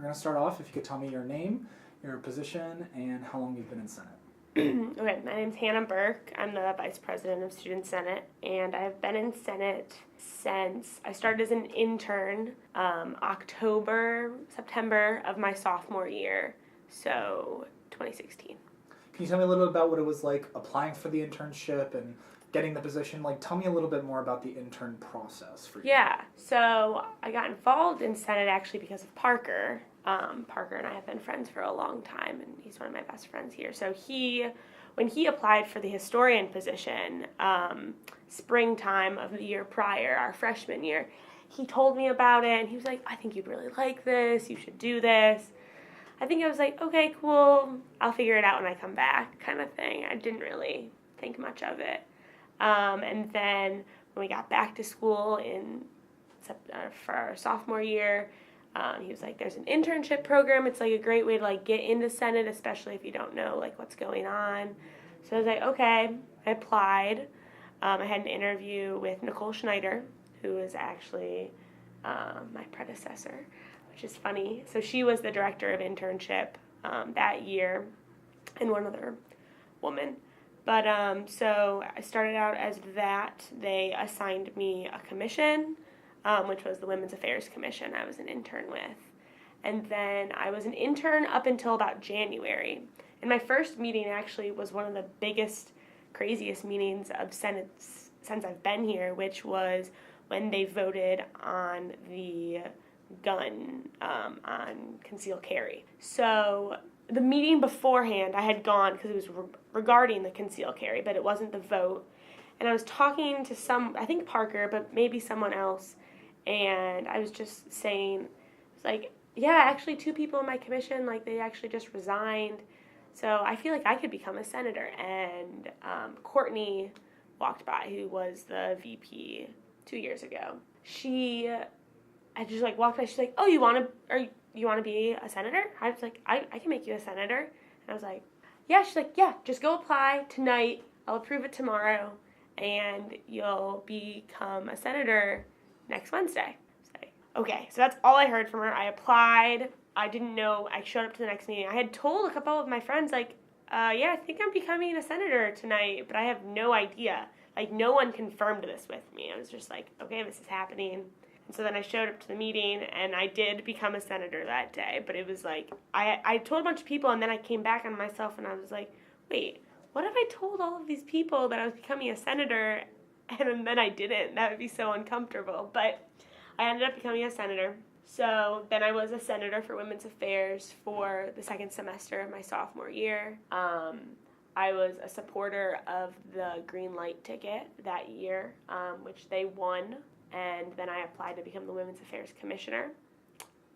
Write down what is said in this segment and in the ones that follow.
going to start off. If you could tell me your name, your position, and how long you've been in Senate. Okay, my name's Hannah Burke. I'm the Vice President of Student Senate, and I've been in Senate since I started as an intern September of my sophomore year, so 2016. Can you tell me a little bit about what it was like applying for the internship and getting the position? Like, tell me a little bit more about the intern process for you. Yeah, so I got involved in Senate actually because of Parker. Parker and I have been friends for a long time, and he's one of my best friends here. So when he applied for the historian position, springtime of the year prior, our freshman year, he told me about it, and he was like, I think you'd really like this, you should do this. I think I was like, okay, cool, I'll figure it out when I come back, kind of thing. I didn't really think much of it. And then when we got back to school for our sophomore year, he was like, there's an internship program. It's like a great way to like get into Senate, especially if you don't know like what's going on. So I was like, okay, I applied. I had an interview with Nicole Schneider, who is actually my predecessor, which is funny. So she was the director of internship that year, and one other woman. But so I started out as that. They assigned me a commission, which was the Women's Affairs Commission I was an intern with. And then I was an intern up until about January. And my first meeting actually was one of the biggest, craziest meetings of Senate since I've been here, which was when they voted on the gun on concealed carry. So the meeting beforehand, I had gone because it was regarding the concealed carry, but it wasn't the vote. And I was talking to I think Parker, but maybe someone else, and I was just saying, it's like, yeah, actually 2 people in my commission, like they actually just resigned, so I feel like I could become a senator. And Courtney walked by, who was the VP 2 years ago. I just like walked by. She's like, "Oh, you want to be a senator?" I was like, I can make you a senator." And I was like, "Yeah." She's like, "Yeah, just go apply tonight. I'll approve it tomorrow, and you'll become a senator next Wednesday." I was like, okay, so that's all I heard from her. I applied. I didn't know. I showed up to the next meeting. I had told a couple of my friends, like, yeah, I think I'm becoming a senator tonight, but I have no idea. Like, no one confirmed this with me. I was just like, okay, this is happening. And so then I showed up to the meeting, and I did become a senator that day. But it was like, I told a bunch of people, and then I came back on myself, and I was like, wait, what if I told all of these people that I was becoming a senator, and then I didn't? That would be so uncomfortable. But I ended up becoming a senator. So then I was a senator for Women's Affairs for the second semester of my sophomore year. I was a supporter of the Green Light ticket that year, which they won. And then I applied to become the Women's Affairs Commissioner,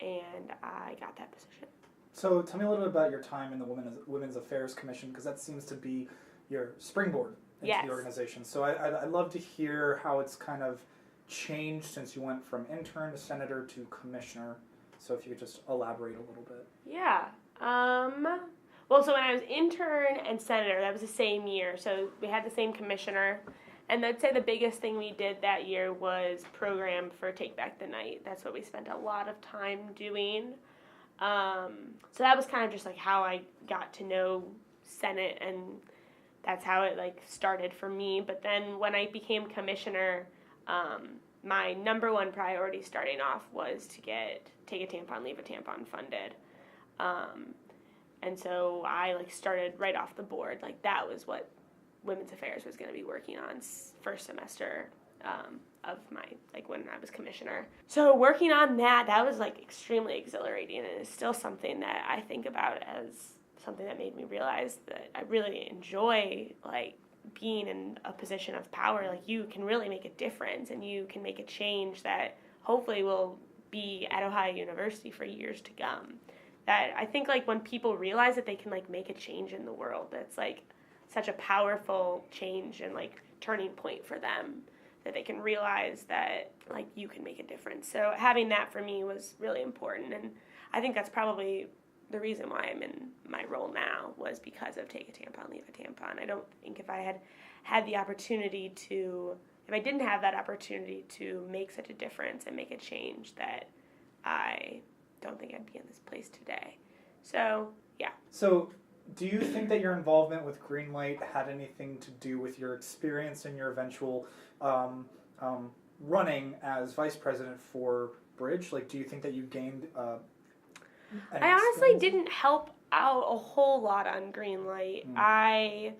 and I got that position. So tell me a little bit about your time in the Women's Affairs Commission, because that seems to be your springboard into the organization. So I'd love to hear how it's kind of changed since you went from intern to senator to commissioner. So if you could just elaborate a little bit. Yeah. Well, so when I was intern and senator, that was the same year. So we had the same commissioner. And I'd say the biggest thing we did that year was program for Take Back the Night. That's what we spent a lot of time doing. So that was kind of just like how I got to know Senate, and that's how it like started for me. But then when I became commissioner, my number one priority starting off was to Take a Tampon, Leave a Tampon funded. And so I like started right off the board. Like that was what Women's Affairs was going to be working on first semester of my, like when I was commissioner. So working on that was like extremely exhilarating, and it's still something that I think about as something that made me realize that I really enjoy like being in a position of power. Like you can really make a difference, and you can make a change that hopefully will be at Ohio University for years to come. That I think like when people realize that they can like make a change in the world, that's like such a powerful change and like turning point for them, that they can realize that like you can make a difference. So having that for me was really important, and I think that's probably the reason why I'm in my role now, was because of Take a Tampon, Leave a Tampon. I don't think if I had the opportunity to, if I didn't have that opportunity to make such a difference and make a change, that I don't think I'd be in this place today. So, yeah. So, do you think that your involvement with Greenlight had anything to do with your experience and your eventual running as vice president for Bridge? Like, do you think that you gained I honestly didn't help out a whole lot on Greenlight. I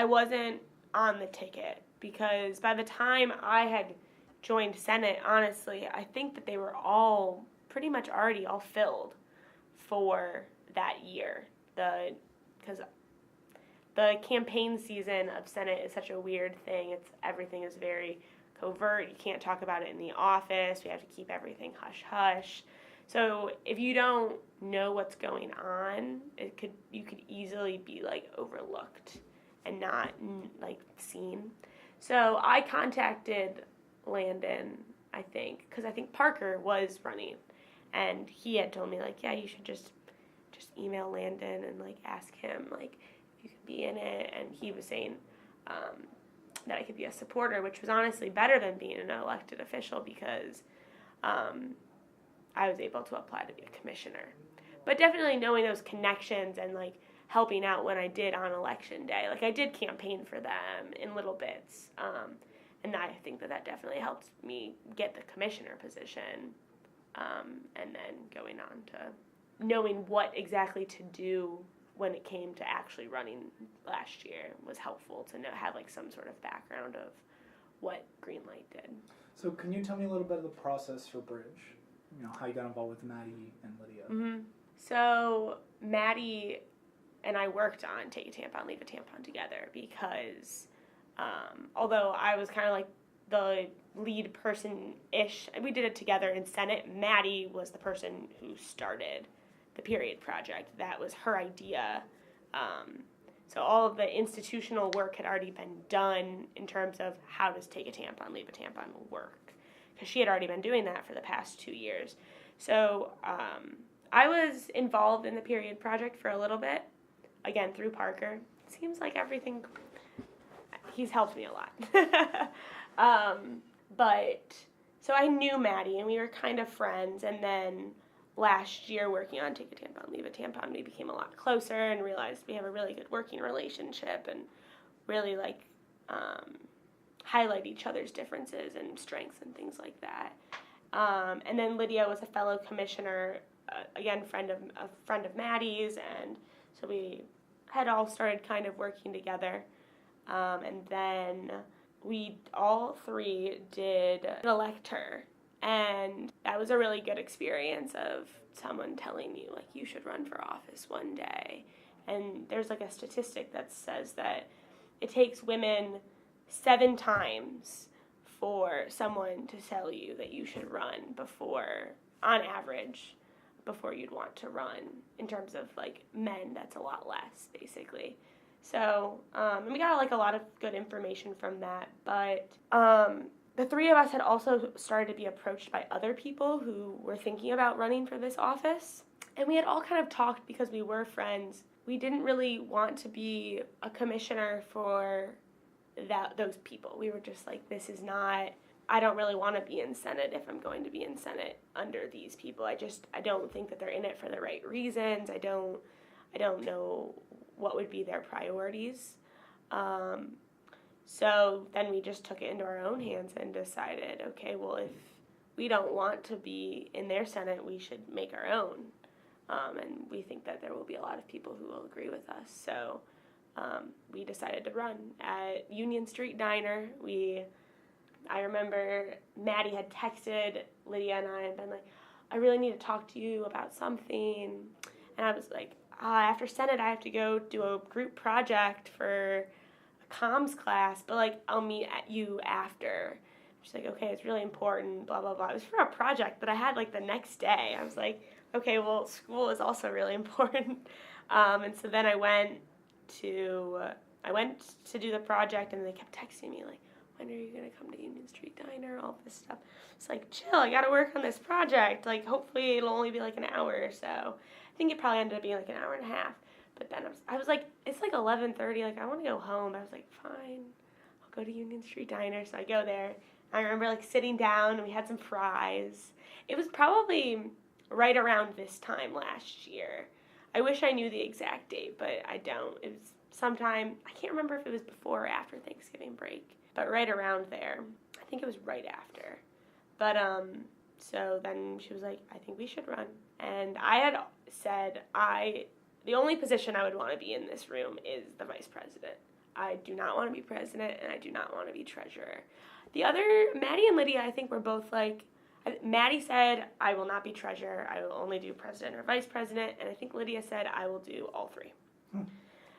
wasn't on the ticket because by the time I had joined Senate, honestly, I think that they were all pretty much already all filled for that year. Because the campaign season of Senate is such a weird thing. Everything is very covert. You can't talk about it in the office. We have to keep everything hush-hush. So if you don't know what's going on, you could easily be like overlooked and not like seen. So I contacted Landon, I think, because I think Parker was running, and he had told me like, yeah, you should just email Landon and like ask him like if you could be in it, and he was saying that I could be a supporter, which was honestly better than being an elected official because I was able to apply to be a commissioner. But definitely knowing those connections and like helping out when I did on election day, like I did campaign for them in little bits, and I think that definitely helped me get the commissioner position, and then going on to knowing what exactly to do when it came to actually running last year was helpful to have like some sort of background of what Greenlight did. So can you tell me a little bit of the process for Bridge? You know, how you got involved with Maddie and Lydia. Mm-hmm. So Maddie and I worked on Take a Tampon, Leave a Tampon together because although I was kind of like the lead person-ish, we did it together in Senate. Maddie was the person who started the Period Project. That was her idea. So all of the institutional work had already been done in terms of how does Take a Tampon, Leave a Tampon work, because she had already been doing that for the past 2 years. So I was involved in the Period Project for a little bit, again, through Parker. Seems like everything, he's helped me a lot. But, so I knew Maddie, and we were kind of friends, and then last year working on Take a Tampon, Leave a Tampon, we became a lot closer and realized we have a really good working relationship and really, like, highlight each other's differences and strengths and things like that. And then Lydia was a fellow commissioner, again, a friend of Maddie's, and so we had all started kind of working together. And then we all three did elect her, and that was a really good experience of someone telling you, like, you should run for office one day. And there's, like, a statistic that says that it takes women 7 times for someone to tell you that you should run before, on average, before you'd want to run. In terms of, like, men, that's a lot less, basically. So, and we got, like, a lot of good information from that, but the three of us had also started to be approached by other people who were thinking about running for this office, and we had all kind of talked because we were friends. We didn't really want to be a commissioner for those people. We were just like, this is not, I don't really want to be in Senate if I'm going to be in Senate under these people. I don't think that they're in it for the right reasons. I don't know what would be their priorities. So then we just took it into our own hands and decided, okay, well, if we don't want to be in their Senate, we should make our own. And we think that there will be a lot of people who will agree with us. So we decided to run at Union Street Diner. I remember Maddie had texted Lydia and I and been like, I really need to talk to you about something. And I was like, after Senate, I have to go do a group project for a comms class, but, like, I'll meet at you after. She's like, okay, it's really important, blah, blah, blah. It was for a project that I had, like, the next day. I was like, okay, well, school is also really important. And so then I went to do the project, and they kept texting me, like, when are you going to come to Union Street Diner, all this stuff. It's like, chill, I got to work on this project. Like, hopefully it'll only be, like, an hour or so. I think it probably ended up being, like, an hour and a half. But then I was like, it's, like, 11:30. Like, I want to go home. I was like, fine, I'll go to Union Street Diner. So I go there. I remember, like, sitting down, and we had some fries. It was probably right around this time last year. I wish I knew the exact date, but I don't. It was sometime, I can't remember if it was before or after Thanksgiving break, but right around there. I think it was right after. But, so then she was like, I think we should run. And I had said, the only position I would want to be in this room is the vice president. I do not want to be president, and I do not want to be treasurer. The other, Maddie and Lydia, I think were both like, Maddie said, I will not be treasurer, I will only do president or vice president, and I think Lydia said, I will do all three.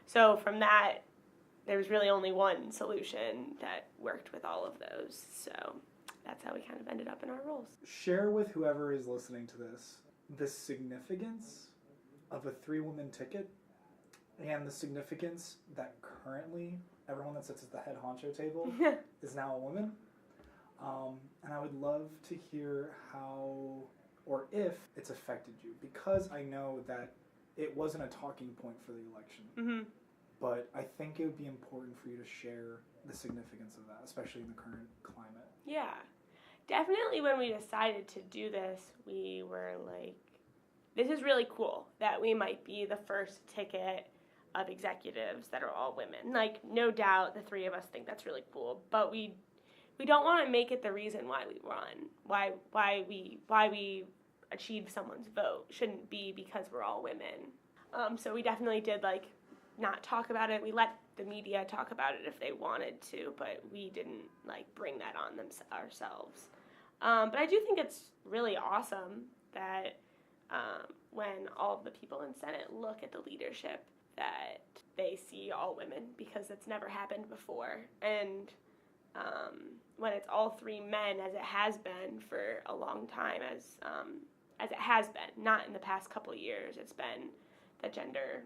So from that, there was really only one solution that worked with all of those. So that's how we kind of ended up in our roles. Share with whoever is listening to this the significance of a 3-woman ticket and the significance that currently everyone that sits at the head honcho table is now a woman. And I would love to hear how or if it's affected you, because I know that it wasn't a talking point for the election. Mm-hmm. But I think it would be important for you to share the significance of that, especially in the current climate. Yeah. Definitely when we decided to do this, we were like, this is really cool that we might be the first ticket of executives that are all women. Like, no doubt the three of us think that's really cool, but we don't want to make it the reason why we run, why we achieve someone's vote. Shouldn't be because we're all women. So we definitely did like not talk about it. We let the media talk about it if they wanted to, but we didn't like bring that on ourselves. But I do think it's really awesome that when all of the people in Senate look at the leadership, that they see all women, because it's never happened before. And when it's all three men, as it has been for a long time, as it has been, not in the past couple of years, it's been, the gender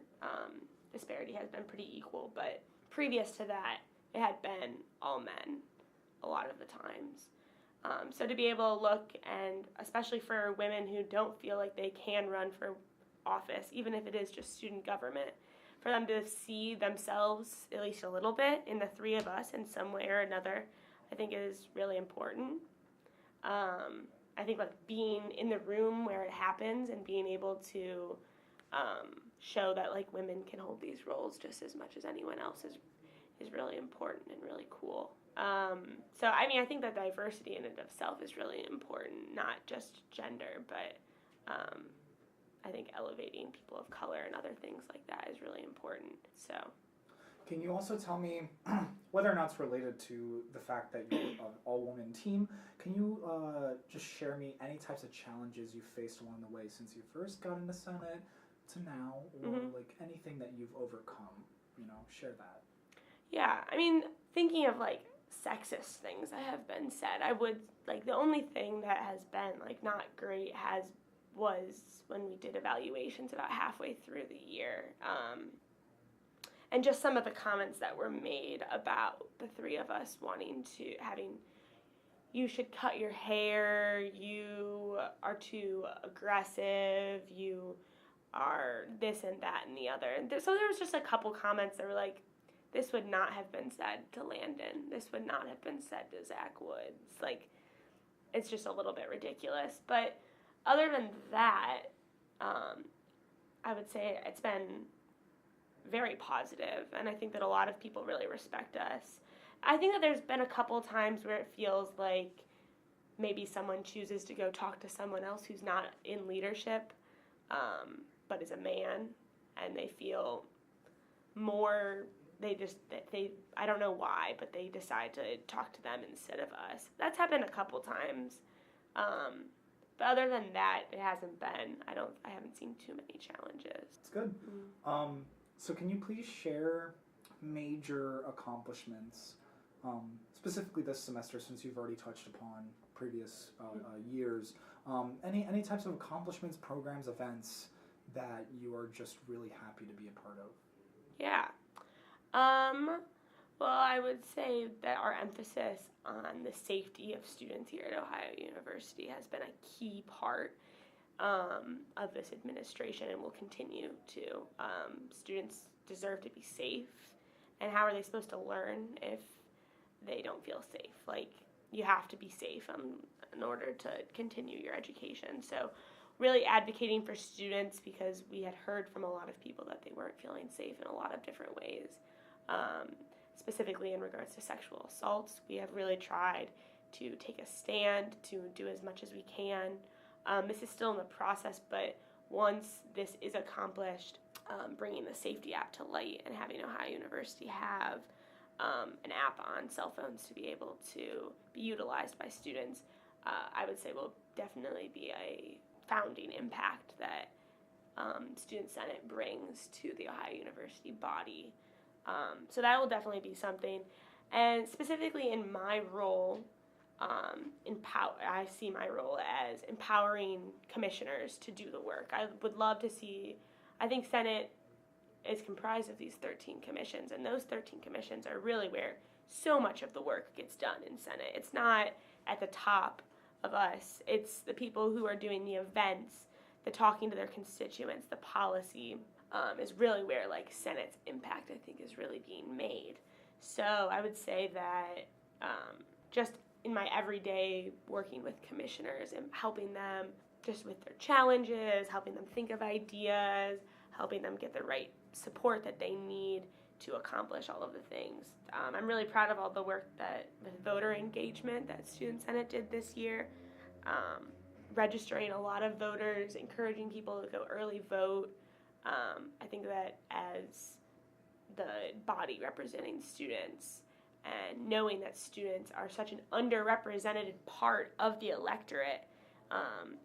disparity has been pretty equal, but previous to that, it had been all men a lot of the times. So to be able to look, and especially for women who don't feel like they can run for office, even if it is just student government, for them to see themselves at least a little bit in the three of us in some way or another, I think is really important. I think like being in the room where it happens and being able to show that like women can hold these roles just as much as anyone else is really important and really cool. So I mean, I think that diversity in and of itself is really important, not just gender, but I think elevating people of color and other things like that is really important. So, can you also tell me, whether or not it's related to the fact that you're an all-woman team, can you just share me any types of challenges you faced along the way since you first got into Senate to now, or like anything that you've overcome? You know, share that. Yeah, I mean, thinking of like sexist things that have been said, I would like, the only thing that has been like not great was when we did evaluations about halfway through the year. And just some of the comments that were made about the three of us you should cut your hair, you are too aggressive, you are this and that and the other. So there was just a couple comments that were like, this would not have been said to Landon. This would not have been said to Zach Woods. Like, it's just a little bit ridiculous. But other than that, I would say it's been very positive, and I think that a lot of people really respect us. I think that there's been a couple times where it feels like maybe someone chooses to go talk to someone else who's not in leadership, but is a man, and they feel more, I don't know why, but they decide to talk to them instead of us. That's happened a couple times. But other than that, it hasn't been, I haven't seen too many challenges. It's good. Mm-hmm. So can you please share major accomplishments, specifically this semester, since you've already touched upon previous years, any types of accomplishments, programs, events that you are just really happy to be a part of? Yeah. Well, I would say that our emphasis on the safety of students here at Ohio University has been a key part of this administration and will continue to. Students deserve to be safe, and how are they supposed to learn if they don't feel safe? Like, you have to be safe in order to continue your education. So really advocating for students because we had heard from a lot of people that they weren't feeling safe in a lot of different ways. Specifically in regards to sexual assaults, we have really tried to take a stand, to do as much as we can. This is still in the process, but once this is accomplished, bringing the safety app to light and having Ohio University have an app on cell phones to be able to be utilized by students, I would say will definitely be a founding impact that Student Senate brings to the Ohio University body. So that will definitely be something. And specifically in my role, I see my role as empowering commissioners to do the work. I would love to see, I think Senate is comprised of these 13 commissions, and those 13 commissions are really where so much of the work gets done in Senate. It's not at the top of us. It's the people who are doing the events, the talking to their constituents, the policy is really where like Senate's impact, I think, is really being made. So I would say that just in my everyday working with commissioners and helping them just with their challenges, helping them think of ideas, helping them get the right support that they need to accomplish all of the things. I'm really proud of all the work that with voter engagement that Student Senate did this year, registering a lot of voters, encouraging people to go early vote. I think that as the body representing students and knowing that students are such an underrepresented part of the electorate,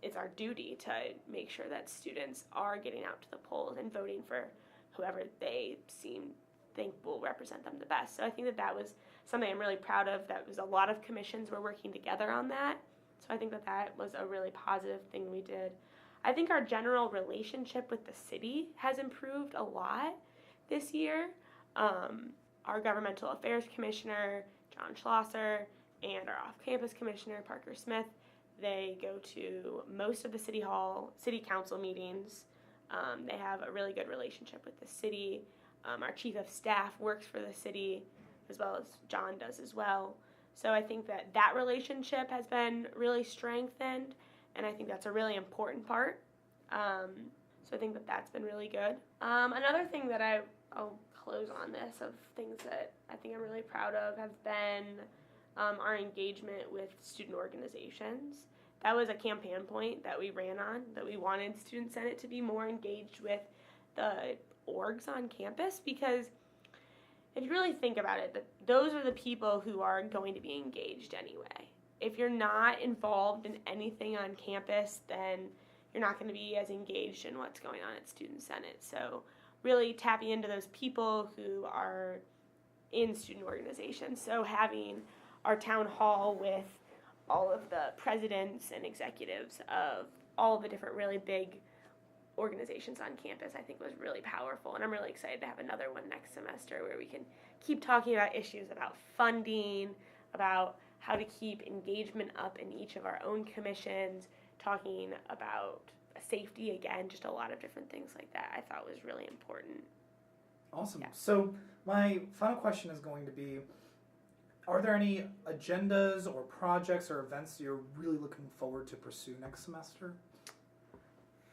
it's our duty to make sure that students are getting out to the polls and voting for whoever they think will represent them the best. So I think that was something I'm really proud of. That was a lot of commissions were working together on that. So I think that was a really positive thing we did. I think our general relationship with the city has improved a lot this year. Our governmental affairs commissioner, John Schlosser, and our off-campus commissioner, Parker Smith, they go to most of the city council meetings. They have a really good relationship with the city. Our chief of staff works for the city, as well as John does as well. So I think that relationship has been really strengthened, and I think that's a really important part. So I think that's been really good. Another thing that I'll close on this of things that I think I'm really proud of have been our engagement with student organizations. That was a campaign point that we ran on, that we wanted Student Senate to be more engaged with the orgs on campus, because if you really think about it, those are the people who are going to be engaged anyway. If you're not involved in anything on campus, then you're not going to be as engaged in what's going on at Student Senate. So really tapping into those people who are in student organizations. So having our town hall with all of the presidents and executives of all of the different really big organizations on campus, I think was really powerful. And I'm really excited to have another one next semester where we can keep talking about issues about funding, about how to keep engagement up in each of our own commissions, talking about safety again, just a lot of different things like that I thought was really important. Awesome. Yeah. So my final question is going to be, are there any agendas or projects or events you're really looking forward to pursue next semester?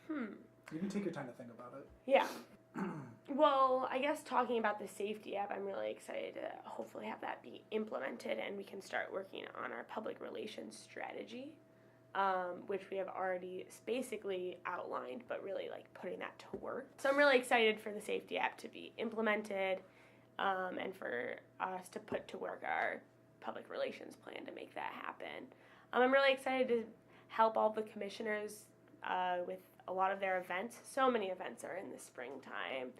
You can take your time to think about it. Yeah. Well, I guess talking about the safety app, I'm really excited to hopefully have that be implemented and we can start working on our public relations strategy, which we have already basically outlined, but really like putting that to work. So I'm really excited for the safety app to be implemented and for us to put to work our public relations plan to make that happen. I'm really excited to help all the commissioners with a lot of their events. So many events are in the springtime.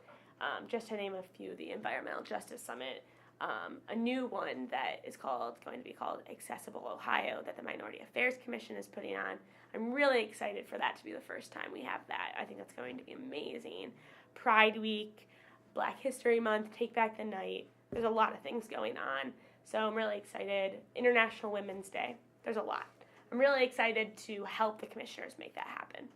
Just to name a few, the Environmental Justice Summit, a new one that is going to be called Accessible Ohio that the Minority Affairs Commission is putting on. I'm really excited for that to be the first time we have that. I think that's going to be amazing. Pride Week, Black History Month, Take Back the Night. There's a lot of things going on. So I'm really excited. International Women's Day. There's a lot. I'm really excited to help the commissioners make that happen.